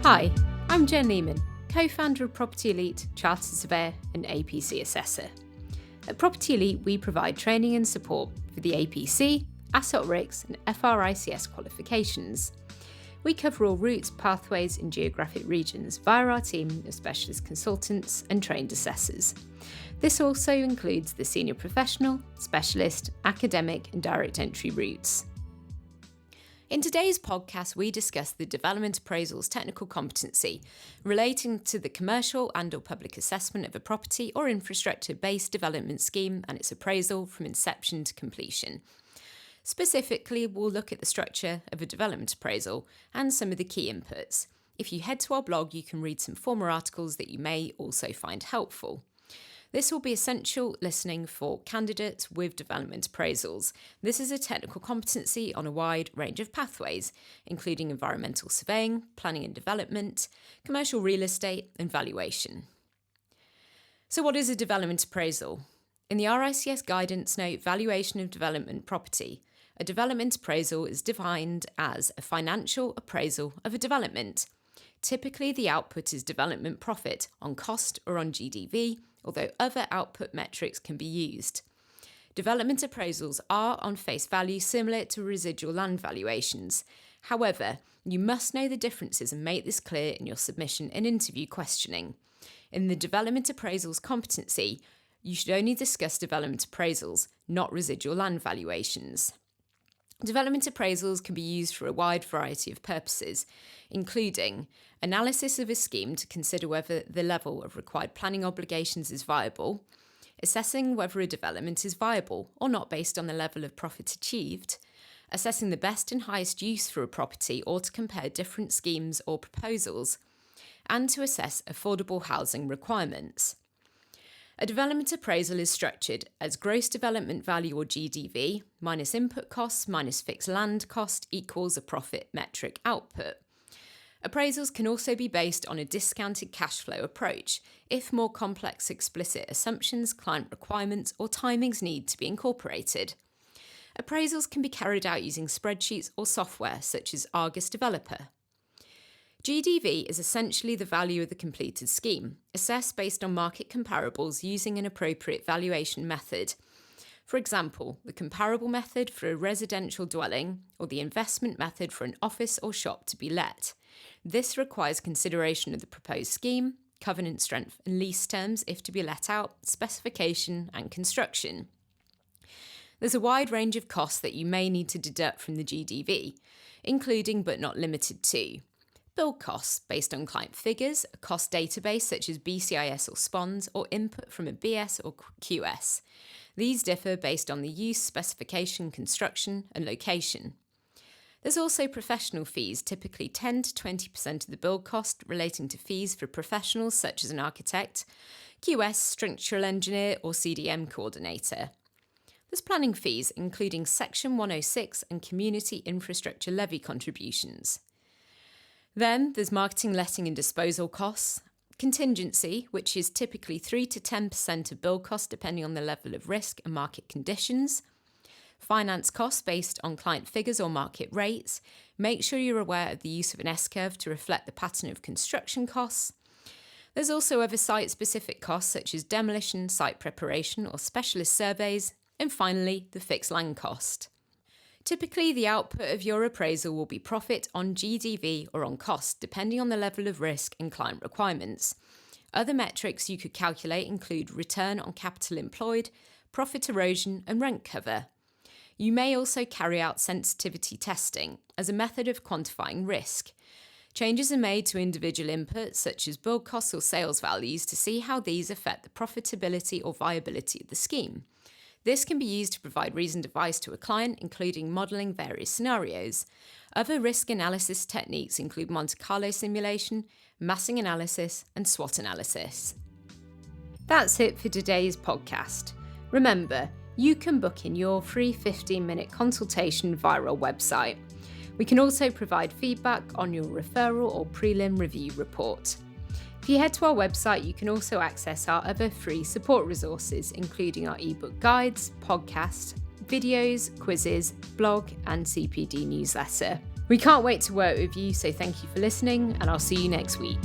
Hi, I'm Jen Lehman, co-founder of Property Elite, Chartered Surveyor and APC Assessor. At Property Elite, we provide training and support for the APC, Asset RICS and FRICS qualifications. We cover all routes, pathways and geographic regions via our team of specialist consultants and trained assessors. This also includes the senior professional, specialist, academic and direct entry routes. In today's podcast, we discuss the Development Appraisals technical competency relating to the commercial and/or public assessment of a property or infrastructure-based development scheme and its appraisal from inception to completion. Specifically, we'll look at the structure of a development appraisal and some of the key inputs. If you head to our blog, you can read some former articles that you may also find helpful. This will be essential listening for candidates with development appraisals. This is a technical competency on a wide range of pathways, including environmental surveying, planning and development, commercial real estate, and valuation. So what is a development appraisal? In the RICS guidance note, Valuation of Development Property, a development appraisal is defined as a financial appraisal of a development. Typically, the output is development profit on cost or on GDV, although other output metrics can be used. Development appraisals are on face value similar to residual land valuations. However, you must know the differences and make this clear in your submission and interview questioning. In the development appraisals competency, you should only discuss development appraisals, not residual land valuations. Development appraisals can be used for a wide variety of purposes, including analysis of a scheme to consider whether the level of required planning obligations is viable, assessing whether a development is viable or not based on the level of profit achieved, assessing the best and highest use for a property or to compare different schemes or proposals, and to assess affordable housing requirements. A development appraisal is structured as gross development value or GDV minus input costs minus fixed land cost equals a profit metric output. Appraisals can also be based on a discounted cash flow approach if more complex explicit assumptions, client requirements or timings need to be incorporated. Appraisals can be carried out using spreadsheets or software such as Argus Developer. GDV is essentially the value of the completed scheme, assessed based on market comparables using an appropriate valuation method. For example, the comparable method for a residential dwelling or the investment method for an office or shop to be let. This requires consideration of the proposed scheme, covenant strength and lease terms if to be let out, specification and construction. There's a wide range of costs that you may need to deduct from the GDV, including but not limited to build costs based on client figures, a cost database such as BCIS or SPONS, or input from a BS or QS. These differ based on the use, specification, construction, and location. There's also professional fees, typically 10 to 20% of the build cost relating to fees for professionals such as an architect, QS, structural engineer, or CDM coordinator. There's planning fees, including Section 106 and community infrastructure levy contributions. Then there's marketing, letting and disposal costs, contingency, which is typically 3 to 10% of build cost depending on the level of risk and market conditions, finance costs based on client figures or market rates. Make sure you're aware of the use of an S-curve to reflect the pattern of construction costs. There's also other site-specific costs such as demolition, site preparation or specialist surveys, and finally the fixed land cost. Typically, the output of your appraisal will be profit on GDV or on cost, depending on the level of risk and client requirements. Other metrics you could calculate include return on capital employed, profit erosion, and rent cover. You may also carry out sensitivity testing as a method of quantifying risk. Changes are made to individual inputs, such as build costs or sales values, to see how these affect the profitability or viability of the scheme. This can be used to provide reasoned advice to a client, including modelling various scenarios. Other risk analysis techniques include Monte Carlo simulation, massing analysis, and SWOT analysis. That's it for today's podcast. Remember, you can book in your free 15-minute consultation via our website. We can also provide feedback on your referral or prelim review report. If you head to our website, you can also access our other free support resources, including our ebook guides, podcasts, videos, quizzes, blog, and CPD newsletter. We can't wait to work with you, so thank you for listening, and I'll see you next week.